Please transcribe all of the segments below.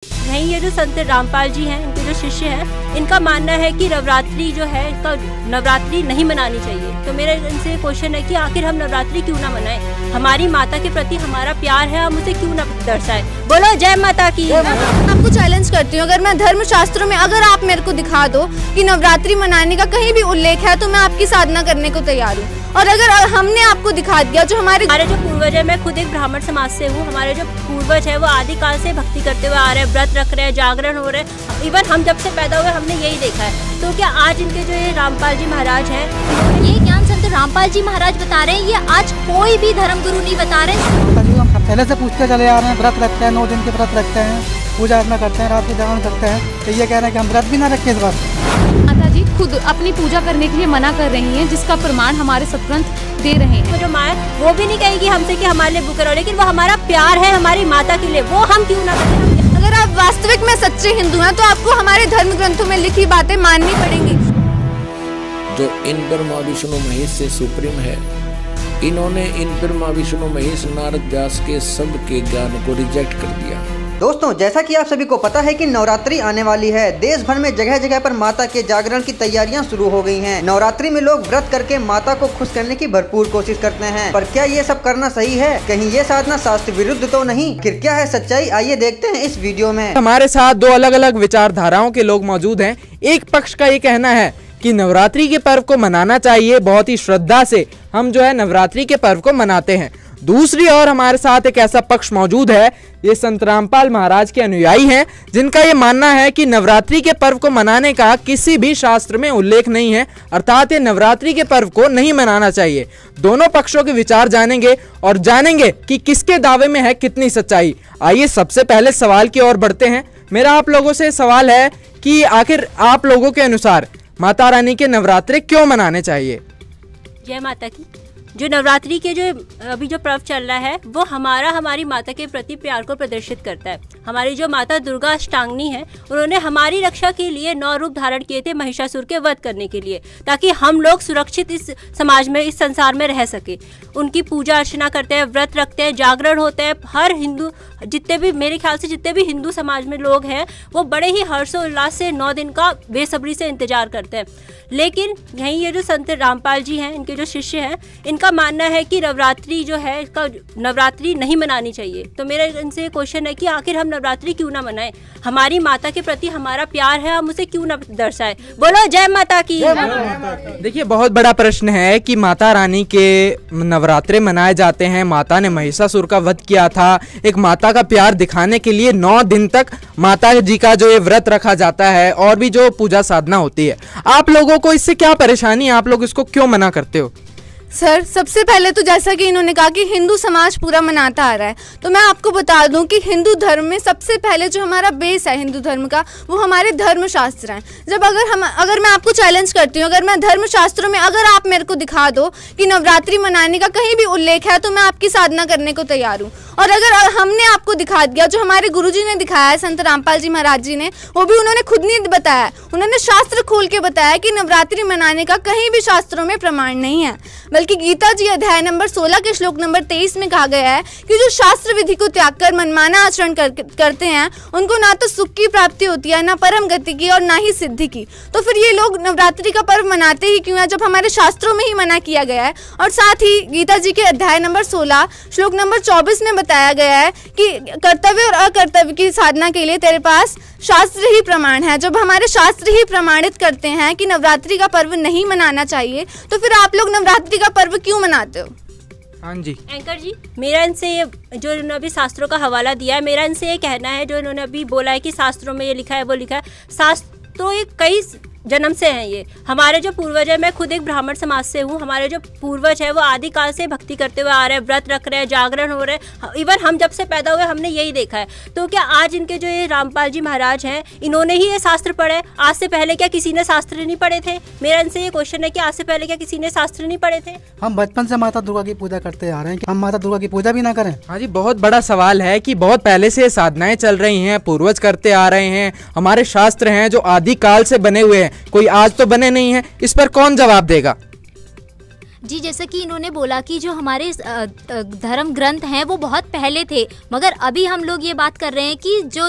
नहीं, ये जो संत रामपाल जी हैं, इनके जो शिष्य हैं, इनका मानना है कि नवरात्रि जो है, इसका नवरात्रि नहीं मनानी चाहिए। तो मेरा इनसे क्वेश्चन है कि आखिर हम नवरात्रि क्यों ना मनाएं? हमारी माता के प्रति हमारा प्यार है, हम उसे क्यों ना दर्शाएं? बोलो जय माता की। आपको चैलेंज करती हूँ, अगर मैं धर्म शास्त्रों में अगर आप मेरे को दिखा दो कि नवरात्रि मनाने का कहीं भी उल्लेख है तो मैं आपकी साधना करने को तैयार हूँ। और अगर हमने आपको दिखा दिया जो हमारे जो पूर्वज है, मैं खुद एक ब्राह्मण समाज से हूँ, हमारे जो पूर्वज है वो आदिकाल से भक्ति करते हुए आ रहे हैं, व्रत रख रहे हैं, जागरण हो रहे हैं। इवन हम जब से पैदा हुए हमने यही देखा है। तो क्या आज इनके जो ये रामपाल जी महाराज हैं, ये ज्ञान संत रामपाल जी महाराज बता रहे हैं, ये आज कोई भी धर्म गुरु नहीं बता रहे। हम पहले से पूछते चले आ रहे हैं, व्रत रखते हैं, 9 दिन के व्रत रखते हैं, पूजा अर्चना करते हैं, रात को जागरण करते हैं, तो ये कह रहे हैं कि हम व्रत भी ना रखें इस बार। माता जी खुद अपनी पूजा करने के लिए मना कर रही हैं, जिसका प्रमाण हमारे सतग्रंथ दे रहे हैं। तो जो माँ है वो भी नहीं कहेगी हमसे कि हमारे लिए भूखे रहो, लेकिन वो हमारा प्यार है हमारी माता के लिए, वो हम क्यों ना करें? अगर आप वास्तविक में सच्चे हिंदू हैं तो आपको हमारे धर्म ग्रंथों में लिखी बातें माननी पड़ेंगी। जो इन ब्रह्मा विष्णु महेश से सुप्रीम है, इन्होंने इन ब्रह्मा विष्णु महेश नारद व्यास के सबके ज्ञान को रिजेक्ट कर दिया। दोस्तों, जैसा कि आप सभी को पता है कि नवरात्रि आने वाली है। देश भर में जगह जगह पर माता के जागरण की तैयारियां शुरू हो गई हैं। नवरात्रि में लोग व्रत करके माता को खुश करने की भरपूर कोशिश करते हैं, पर क्या ये सब करना सही है? कहीं ये साधना शास्त्र विरुद्ध तो नहीं? फिर क्या है सच्चाई, आइए देखते हैं इस वीडियो में। हमारे साथ 2 अलग अलग विचारधाराओं के लोग मौजूद हैं। एक पक्ष का ये कहना है कि नवरात्रि के पर्व को मनाना चाहिए, बहुत ही श्रद्धा से हम जो है नवरात्रि के पर्व को मनाते हैं। दूसरी ओर हमारे साथ एक ऐसा पक्ष मौजूद है, ये संत रामपाल महाराज के अनुयायी हैं, जिनका ये मानना है कि नवरात्रि के पर्व को मनाने का किसी भी शास्त्र में उल्लेख नहीं है, अर्थात ये नवरात्रि के पर्व को नहीं मनाना चाहिए। दोनों पक्षों के विचार जानेंगे और जानेंगे कि किसके दावे में है कितनी सच्चाई। आइए सबसे पहले सवाल की ओर बढ़ते हैं। मेरा आप लोगों से सवाल है कि आखिर आप लोगों के अनुसार माता रानी के नवरात्रि क्यों मनाने चाहिए? जय माता की। जो नवरात्रि के जो अभी जो पर्व चल रहा है वो हमारी माता के प्रति प्यार को प्रदर्शित करता है। हमारी जो माता दुर्गा अष्टांगिनी है, उन्होंने हमारी रक्षा के लिए 9 रूप धारण किए थे महिषासुर के वध करने के लिए, ताकि हम लोग सुरक्षित इस समाज में, इस संसार में रह सके। उनकी पूजा अर्चना करते हैं, व्रत रखते हैं, जागरण होते हैं। हर हिंदू, जितने भी मेरे ख्याल से जितने भी हिंदू समाज में लोग हैं, वो बड़े ही हर्षोल्लास से 9 दिन का बेसब्री से इंतजार करते हैं। लेकिन यहीं ये जो संत रामपाल जी हैं, इनके जो शिष्य हैं, इनका मानना है कि नवरात्रि जो है, इसका नवरात्रि नहीं मनानी चाहिए। तो मेरा इनसे क्वेश्चन है कि आखिर हम नवरात्रि क्यों ना मनाएं? हमारी माता के प्रति हमारा प्यार है, हम उसे क्यों ना दर्शाएं? बोलो जय माता की। देखिए, बहुत बड़ा प्रश्न है कि माता रानी के नवरात्रे मनाए जाते हैं। माता ने महिषासुर का वध किया था। एक माता का प्यार दिखाने के लिए 9 दिन तक माता जी का जो ये व्रत रखा जाता है और भी जो पूजा साधना होती है। आप लोगों को इससे क्या परेशानी है? आप लोग इसको क्यों मना करते हो? सर, सबसे पहले तो जैसा कि इन्होंने कहा कि हिंदू समाज पूरा मनाता आ रहा है, तो मैं आपको बता दूं कि हिंदू धर्म में सबसे पहले जो हमारा बेस है हिंदू धर्म का, वो हमारे धर्म शास्त्र हैं। जब अगर मैं आपको चैलेंज करती हूँ, अगर मैं धर्म शास्त्रों में अगर आप मेरे को दिखा दो कि नवरात्रि मनाने का कहीं भी उल्लेख है तो मैं आपकी साधना करने को तैयार हूँ। और अगर हमने आपको दिखा दिया जो हमारे गुरुजी ने दिखाया है, संत रामपाल जी महाराज जी ने, वो भी उन्होंने खुद नहीं बताया, उन्होंने शास्त्र खोल के बताया कि नवरात्रि मनाने का कहीं भी शास्त्रों में प्रमाण नहीं है। बल्कि गीता जी अध्याय नंबर 16 के श्लोक नंबर 23 में कहा गया है कि जो शास्त्र विधि को त्याग कर मनमाना आचरण करते हैं, उनको ना तो सुख की प्राप्ति होती है, ना परम गति की, और ना ही सिद्धि की। तो फिर ये लोग नवरात्रि का पर्व मनाते ही क्यों है, जब हमारे शास्त्रों में ही मना किया गया है? और साथ ही गीता जी के अध्याय नंबर 16 श्लोक नंबर 24 में बताया गया है कि कर्तव्य और अकर्तव्य की साधना के लिए तेरे पास शास्त्र ही प्रमाण है। जब हमारे शास्त्र ही प्रमाणित करते हैं कि नवरात्रि का पर्व नहीं मनाना चाहिए, तो फिर आप लोग नवरात्रि का पर्व क्यों मनाते हो? हाँ जी एंकर जी, मेरा इनसे ये जो इन्होंने अभी शास्त्रों का हवाला दिया है, मेरा इनसे ये कहना है, जो इन्होंने अभी बोला है कि शास्त्रों में ये लिखा है वो लिखा है, शास्त्रों ये कई जन्म से हैं। ये हमारे जो पूर्वज है, मैं खुद एक ब्राह्मण समाज से हूँ, हमारे जो पूर्वज है वो आदिकाल से भक्ति करते हुए आ रहे हैं, व्रत रख रहे हैं, जागरण हो रहे हैं। इवन हम जब से पैदा हुए हमने यही देखा है। तो क्या आज इनके जो ये रामपाल जी महाराज हैं, इन्होंने ही ये शास्त्र पढ़े? आज से पहले क्या किसी ने शास्त्र नहीं पढ़े थे? मेरा इनसे ये क्वेश्चन है कि आज से पहले क्या किसी ने शास्त्र नहीं पढ़े थे? हम बचपन से माता दुर्गा की पूजा करते आ रहे हैं, हम माता दुर्गा की पूजा भी ना करें? हाँ जी, बहुत बड़ा सवाल है कि बहुत पहले से साधनाएं चल रही हैं, पूर्वज करते आ रहे हैं, हमारे शास्त्र हैं जो आदिकाल से बने हुए हैं, कोई आज तो बने नहीं है। इस पर कौन जवाब देगा? जी, जैसा कि इन्होंने बोला कि जो हमारे धर्म ग्रंथ हैं वो बहुत पहले थे, मगर अभी हम लोग ये बात कर रहे हैं कि जो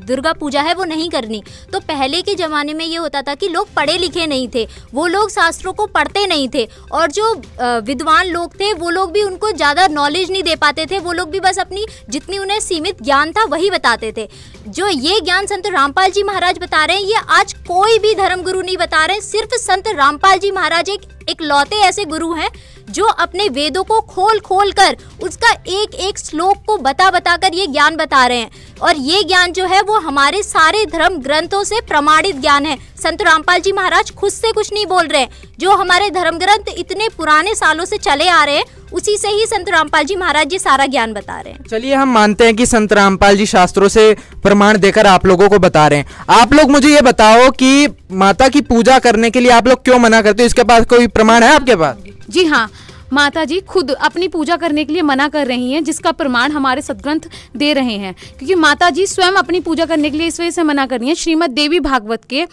दुर्गा पूजा है वो नहीं करनी। तो पहले के ज़माने में ये होता था कि लोग पढ़े लिखे नहीं थे, वो लोग शास्त्रों को पढ़ते नहीं थे, और जो विद्वान लोग थे वो लोग भी उनको ज़्यादा नॉलेज नहीं दे पाते थे, वो लोग भी बस अपनी जितनी उन्हें सीमित ज्ञान था वही बताते थे। जो ये ज्ञान संत रामपाल जी महाराज बता रहे हैं, ये आज कोई भी धर्मगुरु नहीं बता रहे, सिर्फ संत रामपाल जी महाराज एक लौते ऐसे गुरु हैं जो अपने वेदों को खोल खोल कर उसका एक एक श्लोक को बता कर ये ज्ञान बता रहे हैं। और ये ज्ञान जो है वो हमारे सारे धर्म ग्रंथों से प्रमाणित ज्ञान है। संत रामपाल जी महाराज खुद से कुछ नहीं बोल रहे हैं, जो हमारे धर्म ग्रंथ इतने पुराने सालों से चले आ रहे हैं उसी से ही संत रामपाल जी महाराज जी सारा ज्ञान बता रहे हैं। चलिए, हम मानते हैं कि संत रामपाल जी शास्त्रों से प्रमाण देकर आप लोगों को बता रहे हैं। आप लोग मुझे ये बताओ कि माता की पूजा करने के लिए आप लोग क्यों मना करते हो? इसके पास कोई प्रमाण है आपके पास? जी हाँ, माता जी खुद अपनी पूजा करने के लिए मना कर रही हैं, जिसका प्रमाण हमारे सदग्रंथ दे रहे हैं। क्योंकि माता जी स्वयं अपनी पूजा करने के लिए इस वजह से मना कर रही हैं। श्रीमद् देवी भागवत के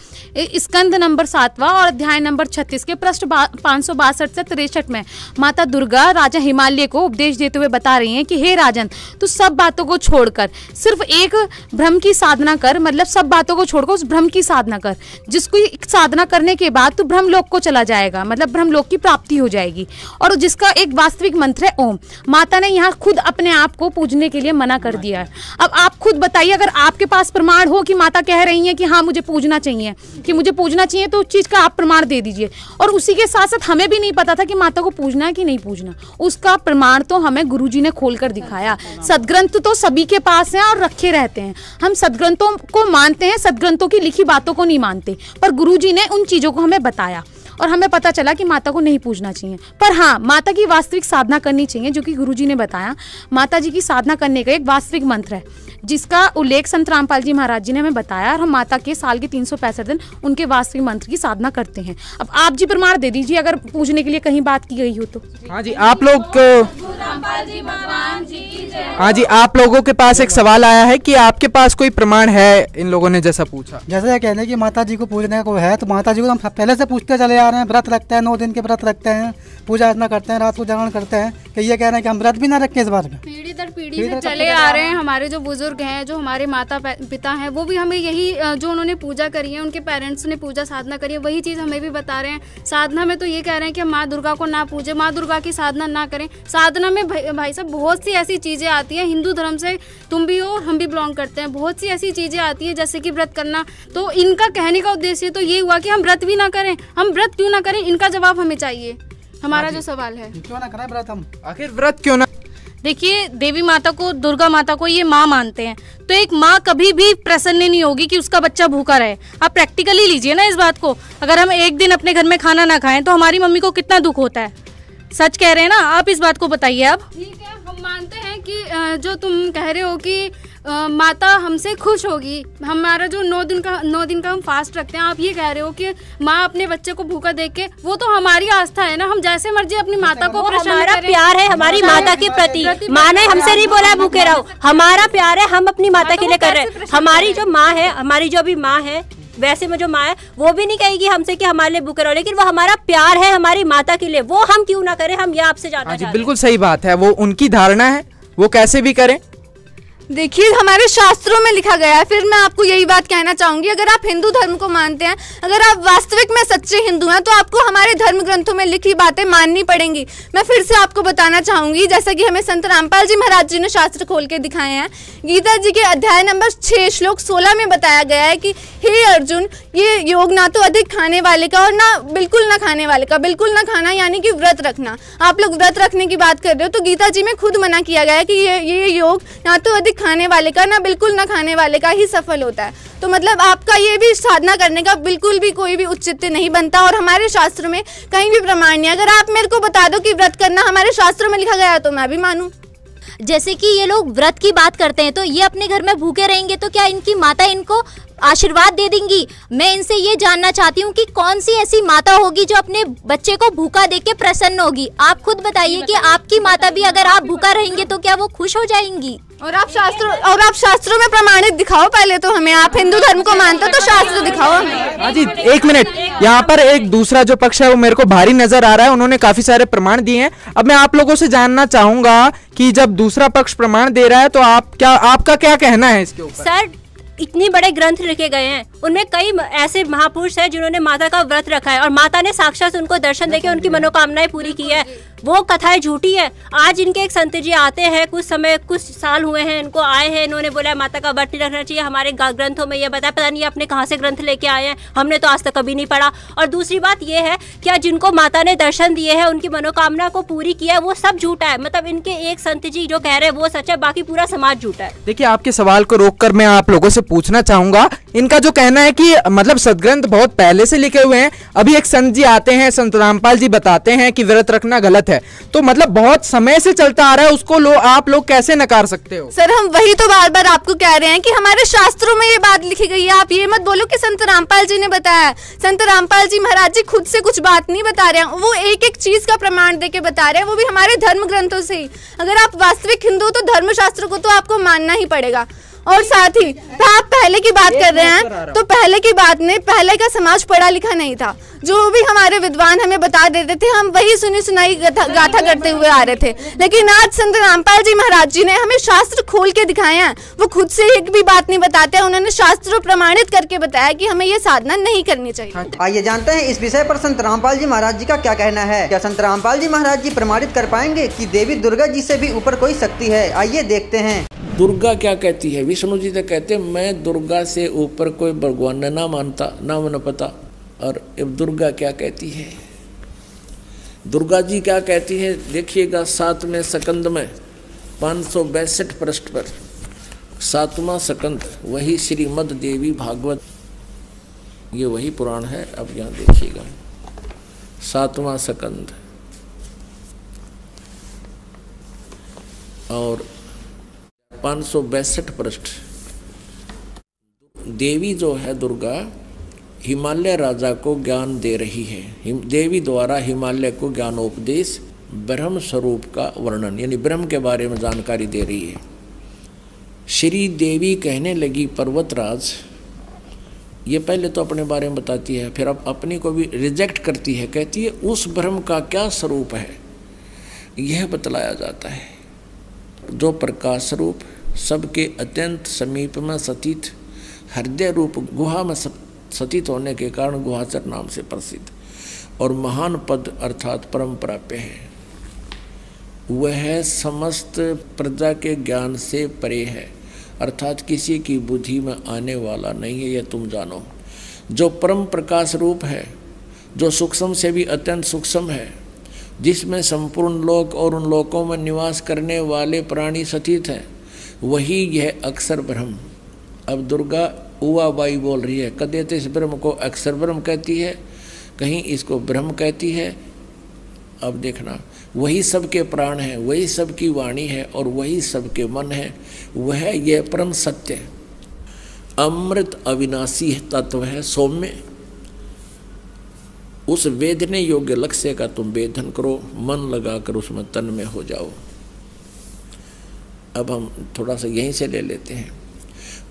स्कंद नंबर 7वां और अध्याय नंबर 36 के पृष्ठ 562 से 63 में माता दुर्गा राजा हिमालय को उपदेश देते हुए बता रही हैं कि हे राजन, तू सब बातों को छोड़कर सिर्फ एक ब्रह्म की साधना कर, मतलब सब बातों को छोड़कर उस ब्रह्म की साधना कर, जिसको साधना करने के बाद तू ब्रह्मलोक को चला जाएगा, मतलब ब्रह्मलोक की प्राप्ति हो जाएगी। और जिसका एक वास्तविक मंत्र है ओम। माता ने यहाँ खुद अपने आप को पूजने के लिए मना कर दिया है। अब आप खुद बताइए, अगर आपके पास प्रमाण हो कि माता कह रही हैं कि हाँ मुझे पूजना चाहिए, तो उस चीज का आप प्रमाण दे दीजिए। और उसी के साथ साथ हमें भी नहीं पता था कि माता को पूजना है कि नहीं पूजना, उसका प्रमाण तो हमें गुरुजी ने खोल कर दिखाया। सदग्रंथ तो सभी के पास हैं और रखे रहते हैं, हम सदग्रंथों को मानते हैं, सदग्रंथों की लिखी बातों को नहीं मानते, पर गुरुजी ने उन चीजों को हमें बताया और हमें पता चला कि माता को नहीं पूजना चाहिए। पर हाँ, माता की वास्तविक साधना करनी चाहिए, जो कि गुरुजी ने बताया। माता जी की साधना करने का एक वास्तविक मंत्र है, जिसका उल्लेख संत रामपाल जी महाराज जी ने हमें बताया, और हम माता के साल के 365 दिन उनके वास्तविक मंत्र की साधना करते हैं। अब आप जी प्रमाण दे दीजिए अगर पूजने के लिए कहीं बात की गई हो तो। हाँ जी, आप लोगों के पास एक सवाल आया है कि आपके पास कोई प्रमाण है? इन लोगों ने जैसा पूछा, जैसे ये कहने की माता जी को पूजने को है, तो माता जी को हम पहले से पूछते चले आ रहे हैं। व्रत रखते हैं, 9 दिन के व्रत रखते हैं, पूजा अर्चना करते हैं, रात को जागरण करते हैं, कि ये कह रहे हैं कि हम व्रत भी ना रखें इस बार में। पीढ़ी दर पीढ़ी से चले आ रहे हैं। हमारे जो बुजुर्ग हैं, जो हमारे माता पिता हैं, वो भी हमें यही जो उन्होंने पूजा करी है, उनके पेरेंट्स ने पूजा साधना करी है, वही चीज़ हमें भी बता रहे हैं। साधना में तो ये कह रहे हैं कि माँ दुर्गा को ना पूजे, माँ दुर्गा की साधना ना करें। साधना में भाई साहब बहुत सी ऐसी चीज़ें आती हैं, हिंदू धर्म से तुम भी हो और हम भी बिलोंग करते हैं, बहुत सी ऐसी चीज़ें आती हैं जैसे कि व्रत करना। तो इनका कहने का उद्देश्य तो ये हुआ कि हम व्रत भी ना करें। हम व्रत क्यों ना करें, इनका जवाब हमें चाहिए। हमारा जो सवाल है, क्यों ना करें व्रत हम? आखिर व्रत क्यों ना? देखिए, देवी माता को, दुर्गा माता को ये माँ मानते हैं, तो एक माँ कभी भी प्रसन्न नहीं होगी कि उसका बच्चा भूखा रहे। आप प्रैक्टिकली लीजिए ना इस बात को। अगर हम एक दिन अपने घर में खाना ना खाएं तो हमारी मम्मी को कितना दुख होता है। सच कह रहे हैं ना आप, इस बात को बताइए आप। ठीक है, हम मानते हैं कि जो तुम कह रहे हो कि माता हमसे खुश होगी। हमारा जो 9 दिन का हम फास्ट रखते हैं, आप ये कह रहे हो कि माँ अपने बच्चे को भूखा देख के, वो तो हमारी आस्था है ना। हम जैसे मर्जी अपनी माता को प्रसन्न हमारा करें। प्यार है हमारी माता के प्रति। माँ ने हमसे नहीं बोला भूखे रहो, हमारा प्यार है, हम अपनी माता के लिए कर रहे हैं। हमारी जो माँ है, हमारी जो भी माँ है, वैसे में जो माँ है वो भी नहीं कहेगी हमसे कि हमारे लिए भूखे रहो, लेकिन वो हमारा प्यार है हमारी माता के लिए, वो हम क्यों ना करें। हम ये आपसे जानना चाहते हैं। बिल्कुल सही बात है, वो उनकी धारणा है, वो कैसे भी करें। देखिए, हमारे शास्त्रों में लिखा गया है। फिर मैं आपको यही बात कहना चाहूंगी, अगर आप हिंदू धर्म को मानते हैं, अगर आप वास्तविक में सच्चे हिंदू हैं, तो आपको हमारे धर्म ग्रंथों में लिखी बातें माननी पड़ेंगी। मैं फिर से आपको बताना चाहूंगी, जैसा कि हमें संत रामपाल जी महाराज जी ने शास्त्र खोल के दिखाए हैं। गीता जी के अध्याय नंबर 6 श्लोक 16 में बताया गया है कि हे अर्जुन, ये योग ना तो अधिक खाने वाले का और ना बिल्कुल ना खाने वाले का। बिल्कुल ना खाना यानी कि व्रत रखना। आप लोग व्रत रखने की बात कर रहे हो, तो गीता जी में खुद मना किया गया है कि ये योग ना तो अधिक खाने वाले का, ना बिल्कुल ना खाने वाले का ही सफल होता है। तो मतलब आपका ये भी साधना करने का बिल्कुल भी कोई भी औचित्य नहीं बनता, और हमारे शास्त्र में कहीं भी प्रमाण नहीं। अगर आप मेरे को बता दो कि व्रत करना हमारे शास्त्रों में लिखा गया है, तो मैं भी मानूं। जैसे कि ये लोग व्रत की बात करते हैं, तो ये अपने घर में भूखे रहेंगे तो क्या इनकी माता इनको आशीर्वाद दे देंगी। मैं इनसे ये जानना चाहती हूँ कि कौन सी ऐसी माता होगी जो अपने बच्चे को भूखा देख के प्रसन्न होगी। आप खुद बताइए कि आपकी माता भी अगर आप भूखा रहेंगे तो क्या वो खुश हो जाएंगी? और आप शास्त्रों में प्रमाणित दिखाओ पहले तो हमें। आप हिंदू धर्म को मानते हो तो शास्त्र दिखाओ हमें। हाँ जी, एक मिनट, यहाँ पर एक दूसरा जो पक्ष है वो मेरे को भारी नजर आ रहा है। उन्होंने काफी सारे प्रमाण दिए हैं। अब मैं आप लोगों से जानना चाहूंगा कि जब दूसरा पक्ष प्रमाण दे रहा है तो आपका क्या कहना है इसके ऊपर? सर, इतने बड़े ग्रंथ लिखे गए हैं, उनमें कई ऐसे महापुरुष हैं जिन्होंने माता का व्रत रखा है और माता ने साक्षात उनको दर्शन देके उनकी मनोकामनाएं पूरी की है। वो कथाएं झूठी है। आज इनके एक संत जी आते हैं, कुछ साल हुए हैं इनको आए हैं, इन्होंने बोला माता का व्रत नहीं रखना चाहिए, हमारे ग्रंथों में ये बताया। पता नहीं आपने कहाँ से ग्रंथ लेके आए हैं, हमने तो आज तक कभी नहीं पढ़ा। और दूसरी बात ये है क्या जिनको माता ने दर्शन दिए हैं, उनकी मनोकामना को पूरी किया है, वो सब झूठा है। मतलब इनके एक संत जी जो कह रहे हैं वो सच है, बाकी पूरा समाज झूठा है। देखिए, आपके सवाल को रोककर मैं आप लोगों से पूछना चाहूंगा, इनका जो कहना है कि मतलब सदग्रंथ बहुत पहले से लिखे हुए हैं, अभी एक संत जी आते हैं, संत रामपाल जी बताते हैं कि व्रत रखना गलत है, तो मतलब बहुत समय से चलता आ रहा है, उसको आप लोग कैसे नकार सकते हो? सर, हम वही तो बार बार आपको कह रहे हैं कि हमारे शास्त्रों में ये बात लिखी गई है। आप ये मत बोलो कि संत रामपाल जी ने बताया। संत रामपाल जी महाराज जी खुद से कुछ बात नहीं बता रहे हैं, वो एक एक चीज का प्रमाण देके बता रहे हैं, वो भी हमारे धर्म ग्रंथों से ही। अगर आप वास्तविक हिंदू हो तो धर्मशास्त्र को तो आपको मानना ही पड़ेगा। और साथ ही आप पहले की बात कर रहे हैं, तो पहले की बात में पहले का समाज पढ़ा लिखा नहीं था। जो भी हमारे विद्वान हमें बता देते थे, हम वही सुनी सुनाई गाथा करते हुए आ रहे थे। लेकिन आज संत रामपाल जी महाराज जी ने हमें शास्त्र खोल के दिखाए हैं। वो खुद से एक भी बात नहीं बताते हैं, उन्होंने शास्त्र प्रमाणित करके बताया कि हमें ये साधना नहीं करनी चाहिए। आइए जानते हैं इस विषय पर संत रामपाल जी महाराज जी का क्या कहना है। क्या संत रामपाल जी महाराज जी प्रमाणित कर पाएंगे कि देवी दुर्गा जी से भी ऊपर कोई शक्ति है? आइए देखते हैं। दुर्गा क्या कहती है? विष्णु जी तो कहते हैं मैं दुर्गा से ऊपर कोई भगवान ना मानता, ना मन पता। और अब दुर्गा क्या कहती है? दुर्गा जी क्या कहती है देखिएगा, 7वें सकंद में 562 पृष्ठ पर 7वां सकंद, वही श्रीमद देवी भागवत, ये वही पुराण है। अब यहाँ देखिएगा 7वां सकंद और 562 पृष्ठ। देवी जो है दुर्गा हिमालय राजा को ज्ञान दे रही है। देवी द्वारा हिमालय को ज्ञानोपदेश, ब्रह्म स्वरूप का वर्णन, यानी ब्रह्म के बारे में जानकारी दे रही है। श्री देवी कहने लगी पर्वतराज, ये पहले तो अपने बारे में बताती है, फिर अब अपनी को भी रिजेक्ट करती है, कहती है उस ब्रह्म का क्या स्वरूप है यह बतलाया जाता है, जो प्रकाश रूप, सबके अत्यंत समीप में सतीत, हृदय रूप गुहा में सतीत होने के कारण गुहाचर नाम से प्रसिद्ध, और महान पद अर्थात परम प्राप्य है। वह समस्त प्रजा के ज्ञान से परे है, अर्थात किसी की बुद्धि में आने वाला नहीं है, यह तुम जानो। जो परम प्रकाश रूप है, जो सूक्ष्म से भी अत्यंत सूक्ष्म है, जिसमें संपूर्ण लोक और उन लोकों में निवास करने वाले प्राणी सतीत हैं, वही यह अक्षर ब्रह्म। अब दुर्गा उवा बाई बोल रही है, कदे तो इस ब्रह्म को अक्षर ब्रह्म कहती है, कहीं इसको ब्रह्म कहती है। अब देखना, वही सबके प्राण है, वही सबकी वाणी है और वही सबके मन है, वह यह परम सत्य अमृत अविनाशी तत्व है, सौम्य। उस वेदने योग्य लक्ष्य का तुम वेदन करो, मन लगाकर उसमें तन में हो जाओ। अब हम थोड़ा सा यहीं से ले लेते हैं।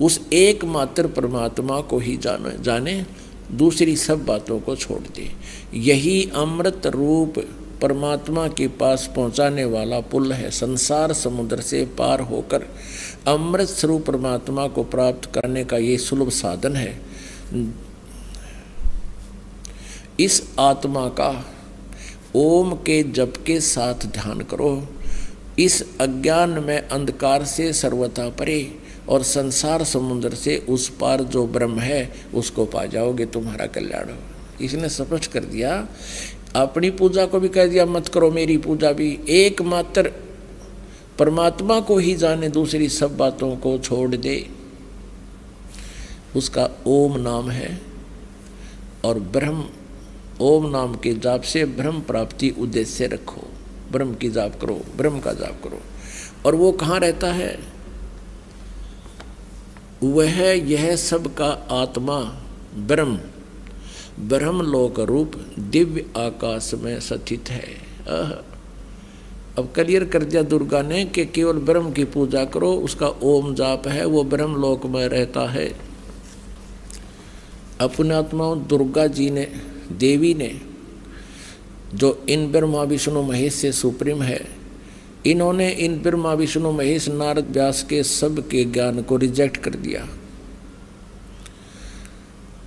उस एकमात्र परमात्मा को ही जाने, दूसरी सब बातों को छोड़ दे। यही अमृत रूप परमात्मा के पास पहुंचाने वाला पुल है। संसार समुद्र से पार होकर अमृत स्वरूप परमात्मा को प्राप्त करने का ये सुलभ साधन है। इस आत्मा का ओम के जप के साथ ध्यान करो। इस अज्ञान में अंधकार से सर्वथा परे और संसार समुद्र से उस पार जो ब्रह्म है उसको पा जाओगे, तुम्हारा कल्याण हो। इसने स्पष्ट कर दिया। अपनी पूजा को भी कह दिया मत करो, मेरी पूजा भी। एकमात्र परमात्मा को ही जाने, दूसरी सब बातों को छोड़ दे। उसका ओम नाम है और ब्रह्म, ओम नाम के जाप से ब्रह्म प्राप्ति उद्देश्य रखो। ब्रह्म की जाप करो, ब्रह्म का जाप करो। और वो कहाँ रहता है? वह यह सब का आत्मा ब्रह्म ब्रह्मलोक रूप दिव्य आकाश में स्थित है। अब क्लियर कर दिया दुर्गा ने कि केवल ब्रह्म की पूजा करो, उसका ओम जाप है, वो ब्रह्मलोक में रहता है। अपने आत्माओं दुर्गा जी ने, देवी ने, जो इन ब्रह्मा विष्णु महेश से सुप्रीम है, इन्होंने इन ब्रह्मा विष्णु महेश नारद व्यास के सब के ज्ञान को रिजेक्ट कर दिया।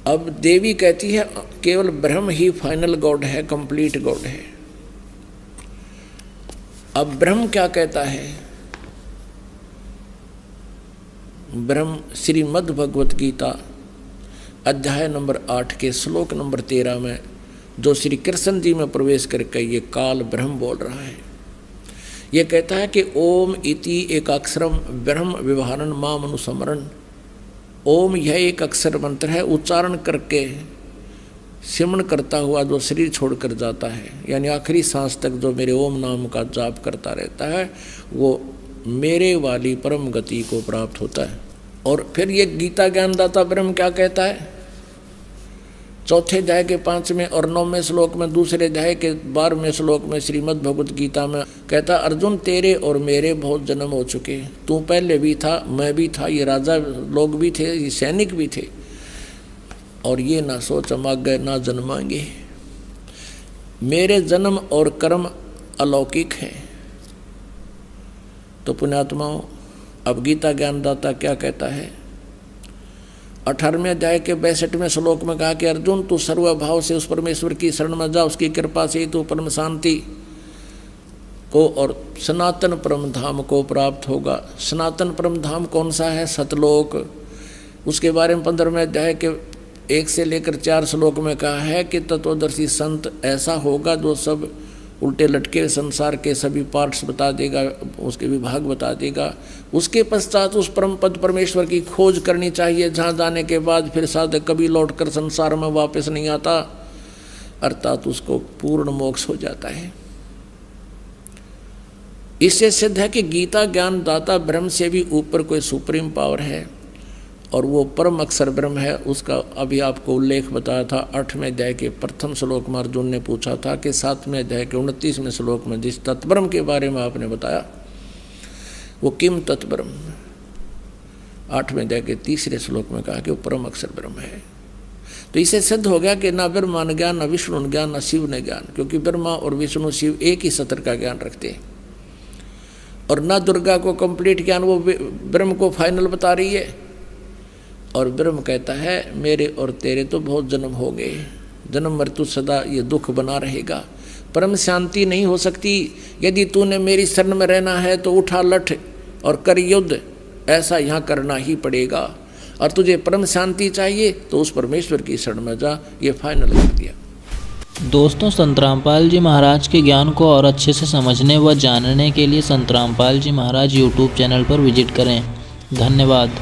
अब देवी कहती है केवल ब्रह्म ही फाइनल गॉड है, कंप्लीट गॉड है। अब ब्रह्म क्या कहता है? ब्रह्म श्रीमद् भगवत गीता अध्याय नंबर 8 के श्लोक नंबर 13 में जो श्री कृष्ण जी में प्रवेश करके ये काल ब्रह्म बोल रहा है, ये कहता है कि ओम इति एक अक्षरम ब्रह्म व्यवहारन माम अनुस्मरण। ओम यह एक अक्षर मंत्र है, उच्चारण करके सिमरण करता हुआ जो शरीर छोड़कर जाता है, यानी आखिरी सांस तक जो मेरे ओम नाम का जाप करता रहता है, वो मेरे वाली परम गति को प्राप्त होता है। और फिर ये गीता ज्ञानदाता ब्रह्म क्या कहता है? चौथे अध्याय के 5वें और 9वें श्लोक में, दूसरे अध्याय के 12वें श्लोक में श्रीमद् भगवत गीता में कहता, अर्जुन तेरे और मेरे बहुत जन्म हो चुके, तू पहले भी था, मैं भी था, ये राजा लोग भी थे, ये सैनिक भी थे, और ये ना सोच हम आगे ना जन्माएंगे। मेरे जन्म और कर्म अलौकिक हैं। तो पुण्यात्माओं, अब गीता ज्ञानदाता क्या कहता है? 18वें अध्याय के 62वें श्लोक में कहा कि अर्जुन तू सर्वभाव से उस परमेश्वर की शरण में जा, उसकी कृपा से तू परम शांति को और सनातन परम धाम को प्राप्त होगा। सनातन परम धाम कौन सा है? सतलोक। उसके बारे में 15वें अध्याय के 1 से लेकर 4 श्लोक में कहा है कि तत्वदर्शी संत ऐसा होगा जो सब उल्टे लटके संसार के सभी पार्ट्स बता देगा, उसके विभाग बता देगा। उसके पश्चात उस परम पद परमेश्वर की खोज करनी चाहिए, जहाँ जाने के बाद फिर साधक कभी लौटकर संसार में वापस नहीं आता, अर्थात उसको पूर्ण मोक्ष हो जाता है। इससे सिद्ध है कि गीता ज्ञान दाता ब्रह्म से भी ऊपर कोई सुप्रीम पावर है, और वो परम अक्षर ब्रह्म है। उसका अभी आपको उल्लेख बताया था 8वें अध्याय के 1 श्लोक में। अर्जुन ने पूछा था कि 7वें अध्याय के 29वें श्लोक में जिस तत्ब्रह्म के बारे में आपने बताया, वो किम तत्ब्रह्म, 8वें अध्याय के 3 श्लोक में कहा कि वो परम अक्षर ब्रह्म है। तो इसे सिद्ध हो गया कि ना ब्रह्मा ने ज्ञान, ना विष्णु ने ज्ञान, ना शिव ने ज्ञान, क्योंकि ब्रह्मा और विष्णु शिव एक ही सत्र का ज्ञान रखते हैं। और ना दुर्गा को कंप्लीट ज्ञान, वो ब्रह्म को फाइनल बता रही है। और ब्रह्म कहता है मेरे और तेरे तो बहुत जन्म हो गए, जन्म मृत्यु सदा ये दुख बना रहेगा, परम शांति नहीं हो सकती। यदि तूने मेरी शरण में रहना है तो उठा लठ और कर युद्ध, ऐसा यहाँ करना ही पड़ेगा। और तुझे परम शांति चाहिए तो उस परमेश्वर की शरण में जा, ये फाइनल कर दिया। दोस्तों, संत रामपाल जी महाराज के ज्ञान को और अच्छे से समझने व जानने के लिए संत रामपाल जी महाराज यूट्यूब चैनल पर विजिट करें। धन्यवाद।